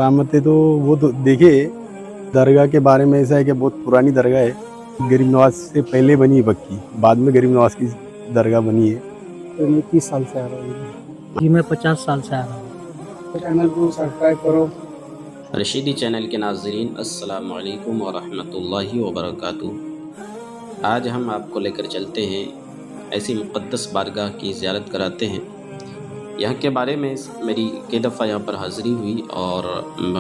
करामतें तो वो तो देखिए, दरगाह के बारे में ऐसा है कि बहुत पुरानी दरगाह है। गरीब नवाज से पहले बनी है पक्की, बाद में गरीब नवाज की दरगाह बनी है। तो ये 30 साल से आ रहा हूँ। जी मैं 50 साल से आ रहा हूँ। तो चैनल को सब्सक्राइब करो। रशीदी चैनल के नाज़रीन, अस्सलामु अलैकुम व रहमतुल्लाहि व बरकातुहू। आज हम आपको लेकर चलते हैं ऐसी मुक़द्दस बारगाह की ज़ियारत कराते हैं। यहाँ के बारे में मेरी कई दफ़ा यहाँ पर हाज़िरी हुई और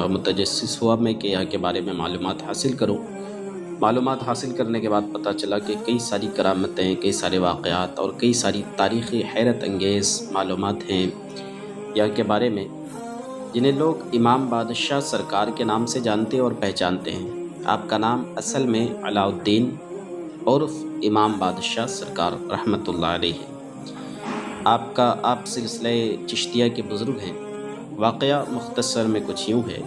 मुतजस्सिस हुआ मैं कि यहाँ के बारे में मालूमात हासिल करूँ। मालूमात हासिल करने के बाद पता चला कि कई सारी करामतें, कई सारे वाक़यात और कई सारी तारीख़ी हैरत अंगेज़ मालूमात हैं यहाँ के बारे में, जिन्हें लोग इमाम बादशाह सरकार के नाम से जानते और पहचानते हैं। आपका नाम असल में अलाउद्दीन उर्फ़ इमाम बादशाह सरकार रहमतुल्लाह अलैहि है। आप सिलसिले चिश्तिया के बुज़ुर्ग हैं। वाक़या मुख्तसर में कुछ यूँ है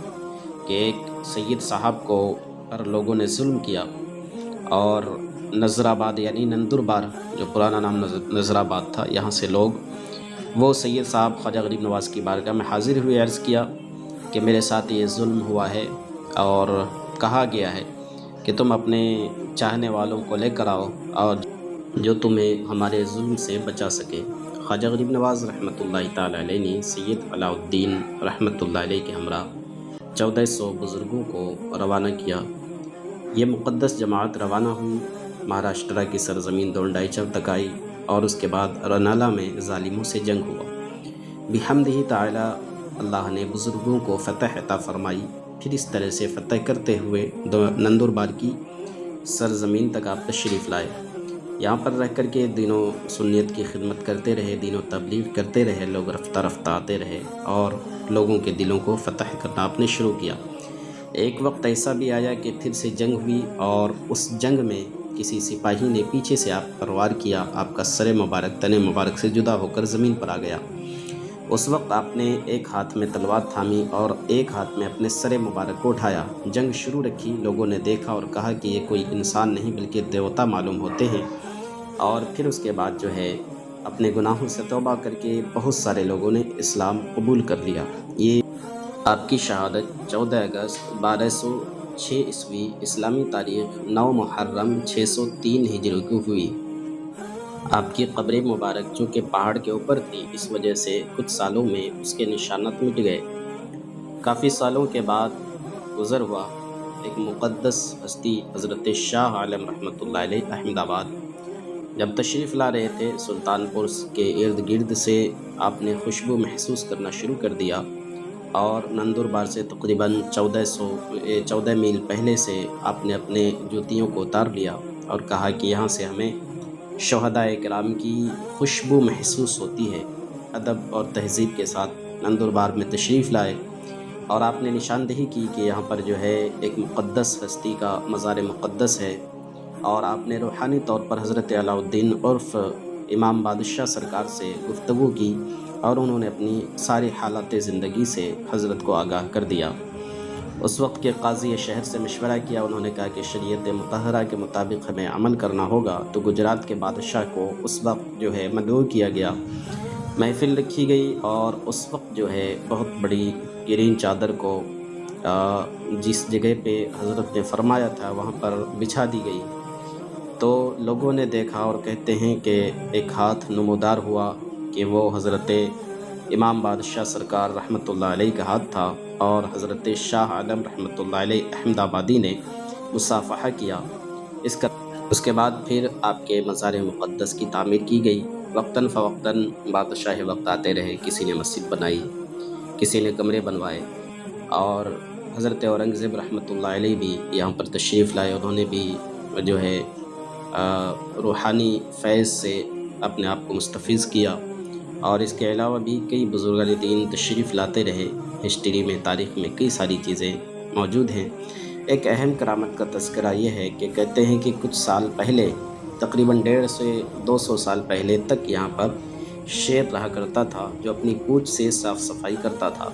कि एक सैयद साहब को पर लोगों ने जुल्म किया और नज़राबाद यानी नंदुरबार, जो पुराना नाम नज़राबाद था, यहाँ से लोग वो सैयद साहब ख्वाजा गरीब नवाज़ की बारगाह में हाज़िर हुए। अर्ज़ किया कि मेरे साथ ये जुल्म हुआ है और कहा गया है कि तुम अपने चाहने वालों को लेकर आओ और जो तुम्हें हमारे जुल्म से बचा सके। ख्वाजा गरीब नवाज़ रहमतुल्लाहि ताला अलैहि ने सैयद अलाउद्दीन रहमतुल्लाहि अलैहि के हमरा 1400 बुज़ुर्गों को रवाना किया। ये मुक़द्दस जमात रवाना हुई, महाराष्ट्र की सरज़मीन दोंडाईचर तक आई और उसके बाद रनाला में ज़ालिमों से जंग हुआ। बिहम्दिही ताला अल्लाह ने बुज़ुर्गों को फ़तह अता फ़रमाई। फिर इस तरह से फ़तह करते हुए नंदुरबार की सरज़मीन तक आप तशरीफ़ लाए। यहाँ पर रह कर के दीनों सुन्नियत की खिदमत करते रहे, दीनों तबलीग करते रहे, लोग रफ्ता रफ्ता आते रहे और लोगों के दिलों को फ़तह करना आपने शुरू किया। एक वक्त ऐसा भी आया कि फिर से जंग हुई और उस जंग में किसी सिपाही ने पीछे से आप पर वार किया, आपका सर मुबारक तने मुबारक से जुदा होकर ज़मीन पर आ गया। उस वक्त आपने एक हाथ में तलवार थामी और एक हाथ में अपने सर मुबारक को उठाया, जंग शुरू रखी। लोगों ने देखा और कहा कि ये कोई इंसान नहीं बल्कि देवता मालूम होते हैं। और फिर उसके बाद जो है अपने गुनाहों से तौबा करके बहुत सारे लोगों ने इस्लाम कबूल कर लिया। ये आपकी शहादत 14 अगस्त 1206 ईस्वी इस्लामी तारीख़ 9 मुहर्रम 603 हिजरी को हुई। आपकी कब्र मुबारक चूँकि पहाड़ के ऊपर थी, इस वजह से कुछ सालों में उसके निशानात मिट गए। काफ़ी सालों के बाद गुज़र हुआ, एक मुक़द्दस हस्ती हज़रत शाह आलम रहमतुल्लाह अलैह अहमदाबाद जब तशरीफ़ ला रहे थे, सुल्तानपुर के इर्द गिर्द से आपने खुशबू महसूस करना शुरू कर दिया और नंदुरबार से तकरीबन 14 मील पहले से आपने अपने जूतियों को उतार लिया और कहा कि यहाँ से हमें शुहदाए किराम की खुशबू महसूस होती है। अदब और तहज़ीब के साथ नंदुरबार में तशरीफ़ लाए और आपने निशानदही की कि यहाँ पर जो है एक मुक़द्दस हस्ती का मज़ार मुक़द्दस है और आपने रूहानी तौर पर हज़रत अलाउद्दीन उर्फ़ इमाम बादशाह सरकार से गुफ्तगू की और उन्होंने अपनी सारी हालात ज़िंदगी से हज़रत को आगाह कर दिया। उस वक्त के काज़ी शहर से मशवरा किया, उन्होंने कहा कि शरीयत मुतहरा के मुताबिक हमें अमल करना होगा। तो गुजरात के बादशाह को उस वक्त जो है मदऊ किया गया, महफ़िल रखी गई और उस वक्त जो है बहुत बड़ी ग्रीन चादर को जिस जगह पे हज़रत ने फरमाया था वहाँ पर बिछा दी गई। तो लोगों ने देखा और कहते हैं कि एक हाथ नमूदार हुआ कि वो हज़रत इमाम बादशाह सरकार रहमतुल्लाह अलैहि का हाथ था और हज़रत शाह आलम रहमतुल्लाह अलैहि अहमदाबादी ने मुसाफ़हा किया। उसके बाद फिर आपके मज़ार मुक़द्दस की तामीर की गई। वक्तन फ़वक्तन बादशाह वक्त आते रहे, किसी ने मस्जिद बनाई, किसी ने कमरे बनवाए और हज़रत औरंगज़ेब रहमतुल्लाह अलैहि भी यहाँ पर तशरीफ़ लाए। उन्होंने भी जो है रूहानी फैज़ से अपने आप को मुस्तफ़ीज़ किया और इसके अलावा भी कई बुज़ुर्गान दीन तशरीफ़ लाते रहे। हिस्ट्री में, तारीख़ में कई सारी चीज़ें मौजूद हैं। एक अहम करामत का तज़किरा ये है कि कहते हैं कि कुछ साल पहले, तकरीबन 150 से 200 साल पहले तक यहाँ पर शेर रहा करता था जो अपनी पूँछ से साफ़ सफाई करता था।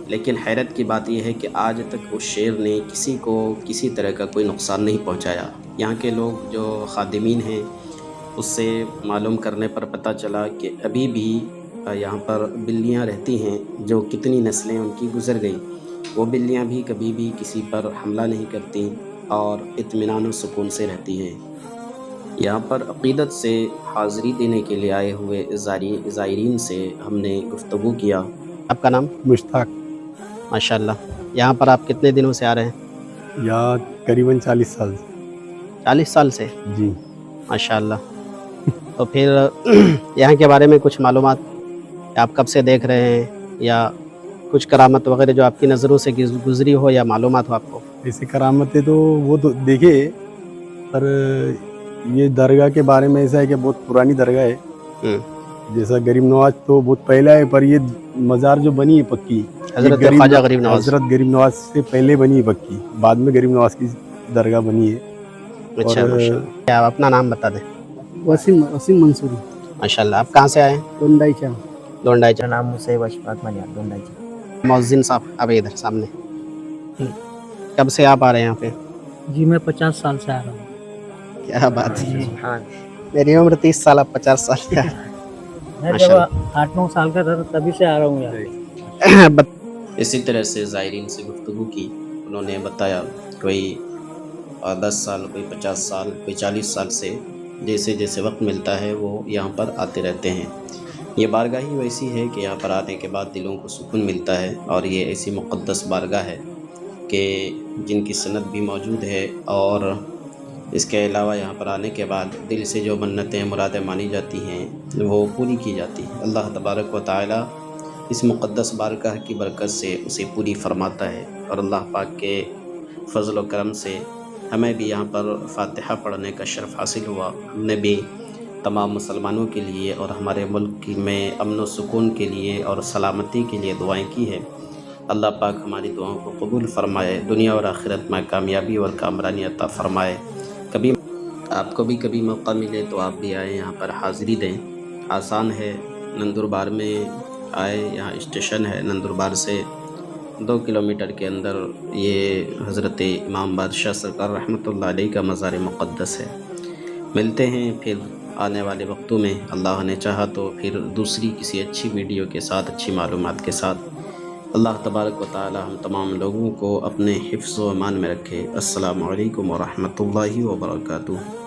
लेकिन हैरत की बात यह है कि आज तक उस शेर ने किसी को किसी तरह का कोई नुकसान नहीं पहुँचाया। यहाँ के लोग जो खादिमीन हैं उससे मालूम करने पर पता चला कि अभी भी यहाँ पर बिल्लियाँ रहती हैं जो कितनी नस्लें उनकी गुज़र गई, وہ بلیاں بھی کبھی بھی کسی پر حملہ نہیں کرتی اور اطمینان و سکون سے رہتی ہیں۔ یہاں پر عقیدت سے حاضری دینے کے لیے آئے ہوئے زائرین سے ہم نے گفتگو کیا۔ آپ کا نام؟ مشتاق۔ ماشاءاللہ۔ یہاں پر آپ کتنے دنوں سے آ رہے ہیں؟ यहाँ करीबन 40 साल से। 40 سال سے؟ जी। ماشاءاللہ۔ تو پھر یہاں کے بارے میں کچھ معلومات آپ کب سے دیکھ رہے ہیں، یا کچھ کرامت وغیرہ جو آپ کی نظروں سے گزری ہو یا معلومات ہو آپ کو؟ ایسے کرامتیں تو وہ تو دیکھے، پر یہ درگاہ کے بارے میں ایسا ہے کہ بہت پرانی درگاہ ہے۔ جیسا غریب نواز تو بہت پہلا ہے، پر یہ مزار جو بنی ہے پکی، حضرت خواجہ غریب نواز، حضرت غریب نواز سے پہلے بنی ہے پکی، بعد میں غریب نواز کی درگاہ بنی ہے۔ اچھا ماشاءاللہ۔ کیا آپ اپنا نام بتا دیں؟ वसीम मंसूरी, ماشاءاللہ۔ آپ کہاں سے آئے ہیں؟ दोंडाईच्या। لونڈائی मेरा नाम मुसैब अशफाक मलिया दोंडाई। مؤذن صاحب اب ادھر سامنے، کب سے آپ آ رہے ہیں یہاں پہ؟ जी मैं 50 साल से आ रहा हूँ। کیا بات ہے، میری عمر 30 سال، اب 50 سال کا۔ मैं जब 8-9 साल का تھا تبھی سے آ رہا ہوں यहाँ۔ اسی طرح سے زائرین سے گفتگو کی، انہوں نے بتایا کوئی 10 سال، کوئی 50 سال، کوئی 40 سال سے جیسے جیسے وقت ملتا ہے وہ یہاں پر آتے رہتے ہیں۔ یہ بارگاہ ہی ویسی ہے کہ یہاں پر آنے کے بعد دلوں کو سکون ملتا ہے، اور یہ ایسی مقدس بارگاہ ہے کہ جن کی سند بھی موجود ہے، اور اس کے علاوہ یہاں پر آنے کے بعد دل سے جو منتیں مرادیں مانی جاتی ہیں وہ پوری کی جاتی ہیں۔ اللہ تبارک و تعالی اس مقدس بارگاہ کی برکت سے اسے پوری فرماتا ہے، اور اللہ پاک کے فضل و کرم سے ہمیں بھی یہاں پر فاتحہ پڑھنے کا شرف حاصل ہوا۔ ہم نے بھی تمام مسلمانوں کے لیے اور ہمارے ملک میں امن و سکون کے لیے اور سلامتی کے لیے دعائیں کی ہیں۔ اللہ پاک ہماری دعاؤں کو قبول فرمائے، دنیا اور آخرت میں کامیابی اور کامرانی عطا فرمائے۔ کبھی آپ کو بھی کبھی موقع ملے تو آپ بھی آئیں، یہاں پر حاضری دیں۔ آسان ہے، نندربار میں آئے، یہاں اسٹیشن ہے، نندربار سے 2 کلومیٹر کے اندر یہ حضرت امام بادشاہ سرکار رحمۃ اللہ علیہ کا مزار مقدس ہے۔ ملتے ہیں پھر آنے والے وقتوں میں، اللہ نے چاہا تو پھر دوسری کسی اچھی ویڈیو کے ساتھ، اچھی معلومات کے ساتھ۔ اللہ تبارک و تعالی ہم تمام لوگوں کو اپنے حفظ و امان میں رکھے۔ السلام علیکم ورحمۃ اللہ وبرکاتہ۔